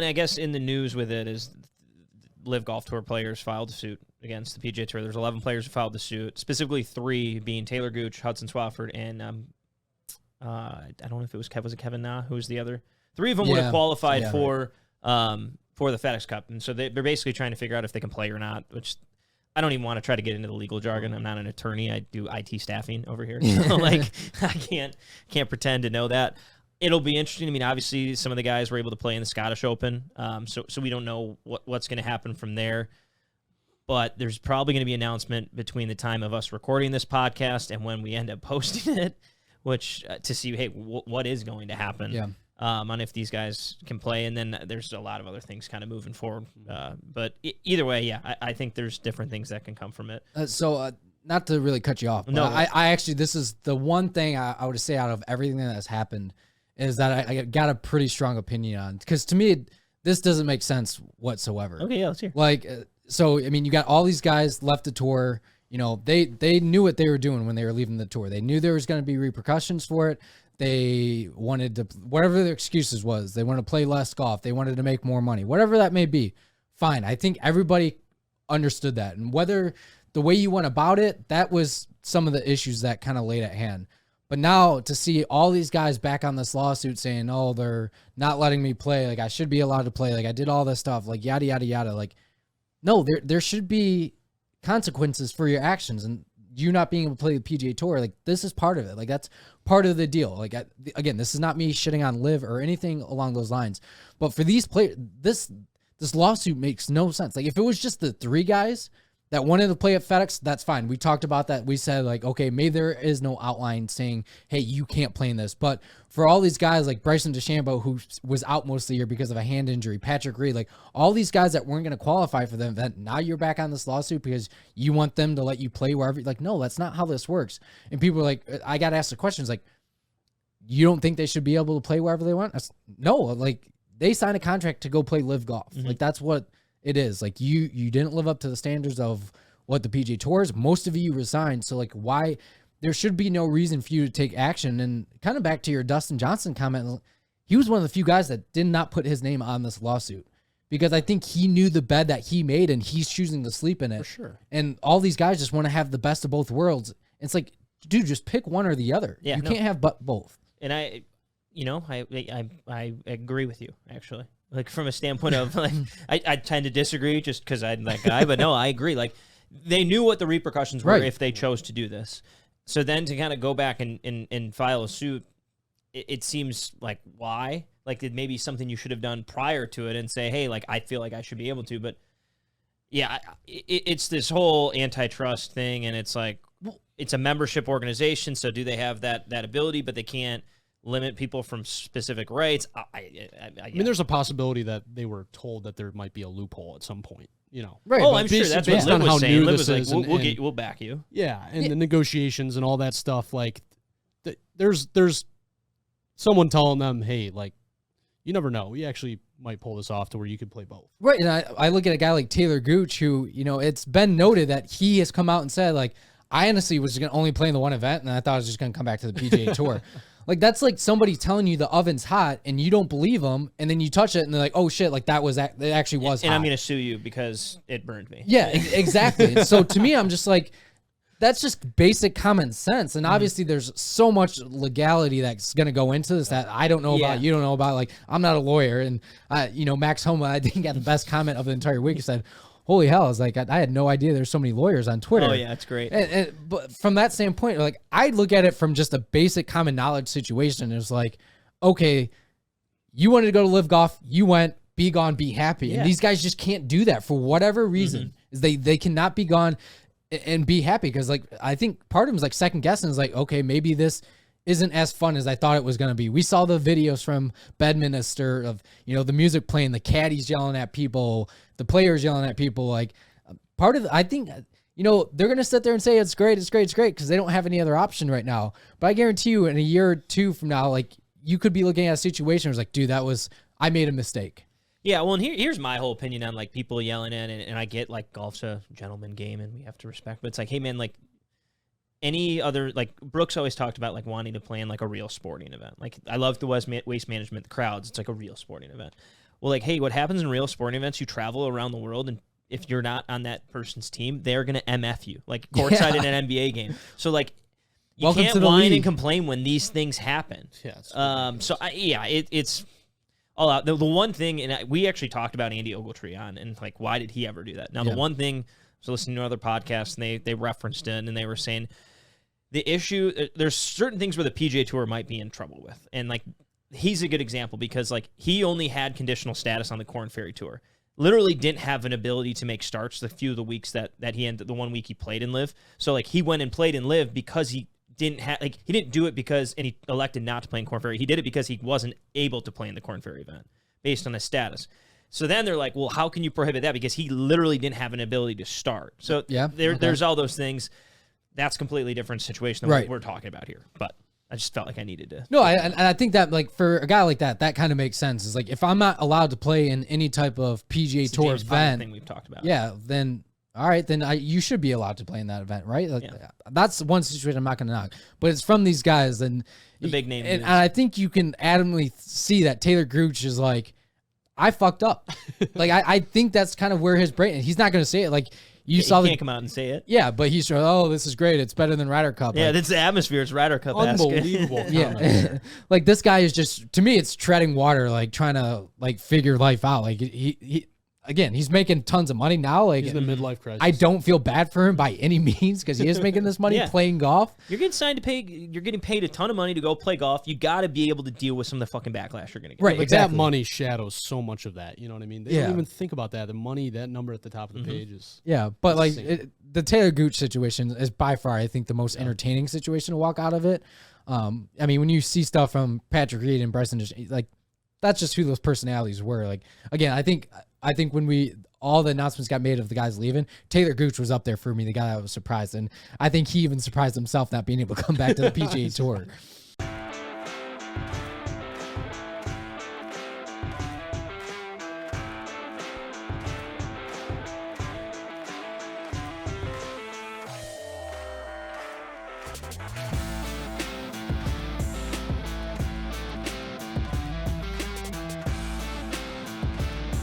I guess in the news with it is LIV Golf Tour players filed a suit against the PGA Tour. There's 11 players who filed the suit, specifically 3 being Taylor Gooch, Hudson Swafford, and I don't know if it was Kevin Na, who was the other. 3 of them would have qualified for the FedEx Cup, and so they're basically trying to figure out if they can play or not, which I don't even want to try to get into the legal jargon. I'm not an attorney. I do IT staffing over here, so like I can't pretend to know that. It'll be interesting. I mean, obviously, some of the guys were able to play in the Scottish Open, so we don't know what's going to happen from there. But there's probably going to be an announcement between the time of us recording this podcast and when we end up posting it, which to see, hey, what is going to happen on if these guys can play. And then there's a lot of other things kind of moving forward. But either way, I think there's different things that can come from it. Not to really cut you off, but no, I actually, this is the one thing I would say out of everything that has happened is that I got a pretty strong opinion on, because to me, this doesn't make sense whatsoever. Okay, yeah, let's hear. Like, so, I mean, you got all these guys left the tour, you know, they knew what they were doing when they were leaving the tour. They knew there was going to be repercussions for it. They wanted to, whatever their excuses was, they wanted to play less golf. They wanted to make more money, whatever that may be. Fine. I think everybody understood that. And whether the way you went about it, that was some of the issues that kind of laid at hand. But now to see all these guys back on this lawsuit saying, oh, they're not letting me play, like I should be allowed to play, like I did all this stuff, like yada, yada, yada. Like, no, there should be consequences for your actions, and you not being able to play the PGA Tour, like this is part of it. Like that's part of the deal. Like again, this is not me shitting on LIV or anything along those lines. But for these players, this lawsuit makes no sense. Like if it was just the 3 guys that wanted to play at FedEx, that's fine. We talked about that. We said like, okay, maybe there is no outline saying, hey, you can't play in this. But for all these guys like Bryson DeChambeau, who was out most of the year because of a hand injury, Patrick Reed, like all these guys that weren't going to qualify for the event, now you're back on this lawsuit because you want them to let you play wherever. Like, no, that's not how this works. And people are like, I got asked the questions like, you don't think they should be able to play wherever they want? No, like they signed a contract to go play LIV Golf. Mm-hmm. Like that's what it is. Like you didn't live up to the standards of what the PGA Tour is. Most of you resigned. So like why there should be no reason for you to take action. And kind of back to your Dustin Johnson comment, he was one of the few guys that did not put his name on this lawsuit because I think he knew the bed that he made and he's choosing to sleep in it. For sure. And all these guys just want to have the best of both worlds. It's like, dude, just pick one or the other. Yeah, you can't have both. And I agree with you actually. Like from a standpoint of like, I tend to disagree just because I'm that guy, but no, I agree. Like they knew what the repercussions were if they chose to do this. So then to kind of go back and file a suit, it seems like why? Like it may be something you should have done prior to it and say, hey, like I feel like I should be able to. But yeah, it's this whole antitrust thing, and it's like it's a membership organization, so do they have that ability? But they can't limit people from specific rights. I mean, there's a possibility that they were told that there might be a loophole at some point, you know. Right. Oh, I'm sure that's what LIV was saying. LIV was like, we'll back you. Yeah, and the negotiations and all that stuff, like, there's someone telling them, hey, like, you never know. We actually might pull this off to where you could play both. Right, and I look at a guy like Taylor Gooch who, you know, it's been noted that he has come out and said, like, I honestly was going to only play in the one event, and I thought I was just going to come back to the PGA Tour. Like, that's like somebody telling you the oven's hot, and you don't believe them, and then you touch it, and they're like, oh, shit, like, it actually was hot. And I'm going to sue you because it burned me. Yeah, exactly. So, to me, I'm just like, that's just basic common sense, and obviously there's so much legality that's going to go into this that I don't know about, you don't know about. Like, I'm not a lawyer, and, you know, Max Homa, I think, got the best comment of the entire week. He said, holy hell, I was like, I had no idea there's so many lawyers on Twitter. Oh, yeah, it's great. But from that standpoint, like, I look at it from just a basic common knowledge situation. It's like, okay, you wanted to go to LIV Golf, you went, be gone, be happy. Yeah. And these guys just can't do that for whatever reason. Is they cannot be gone and be happy because, like, I think part of them is like second guessing is like, okay, maybe this isn't as fun as I thought it was going to be. We saw the videos from Bedminster of, you know, the music playing, the caddies yelling at people, the players yelling at people. Like, part of I think, you know, they're going to sit there and say it's great because they don't have any other option right now. But I guarantee you in a year or two from now, like, you could be looking at a situation where it's like, dude, I made a mistake. Yeah, well, and here's my whole opinion on, like, people yelling at, and I get, like, golf's a gentleman game and we have to respect, but it's like, hey, man, like, any other, like, Brooks always talked about, like, wanting to play in, like, a real sporting event. Like, I love the waste management, the crowds. It's like a real sporting event. well, like, hey, what happens in real sporting events? You travel around the world, and if you're not on that person's team, they're gonna MF you, like courtside in an NBA game. So like, you Welcome can't to the whine league. and complain when these things happen. Yeah. It's all out. The one thing, and we actually talked about Andy Ogletree and like, why did he ever do that? Now, the one thing, I was listening to another podcast, and they referenced it, and they were saying the issue, there's certain things where the PGA Tour might be in trouble with. And like, he's a good example because like, he only had conditional status on the Korn Ferry Tour. Literally didn't have an ability to make starts the few of the weeks that he ended, the 1 week he played in LIV. So like, he went and played in LIV because he didn't have, like, he didn't do it because, and he elected not to play in Korn Ferry. He did it because he wasn't able to play in the Korn Ferry event based on his status. So then they're like, well, how can you prohibit that? Because he literally didn't have an ability to start. So there's all those things. That's a completely different situation than what we're talking about here. But I just felt like I needed to. No, I think that like for a guy like that kind of makes sense. Is like, if I'm not allowed to play in any type of PGA Tour event, thing we've talked about. Yeah, then all right, then you should be allowed to play in that event, right? Like, that's one situation I'm not going to knock. But it's from these guys, and the big name. And I think you can adamantly see that Taylor Gooch is like, I fucked up. Like, I think that's kind of where his brain. And he's not going to say it. Like, you saw he can't come out and say it. Yeah, but he's oh, this is great. It's better than Ryder Cup. Yeah, that's the atmosphere. It's Ryder Cup. Unbelievable. Yeah, like this guy is just, to me, it's treading water, like trying to like figure life out. Like he again, he's making tons of money now. Like, he's in the midlife crisis. I don't feel bad for him by any means because he is making this money playing golf. You're getting signed to pay. You're getting paid a ton of money to go play golf. You got to be able to deal with some of the fucking backlash you're gonna get. Right, but exactly. that money shadows so much of that. You know what I mean? They don't even think about that. The money, that number at the top of the page is. Yeah, but like the Taylor Gooch situation is by far, I think, the most entertaining situation to walk out of it. I mean, when you see stuff from Patrick Reed and Bryson, like, that's just who those personalities were. Like, again, I think when all the announcements got made of the guys leaving, Taylor Gooch was up there for me, the guy that was surprised. And I think he even surprised himself not being able to come back to the PGA Tour.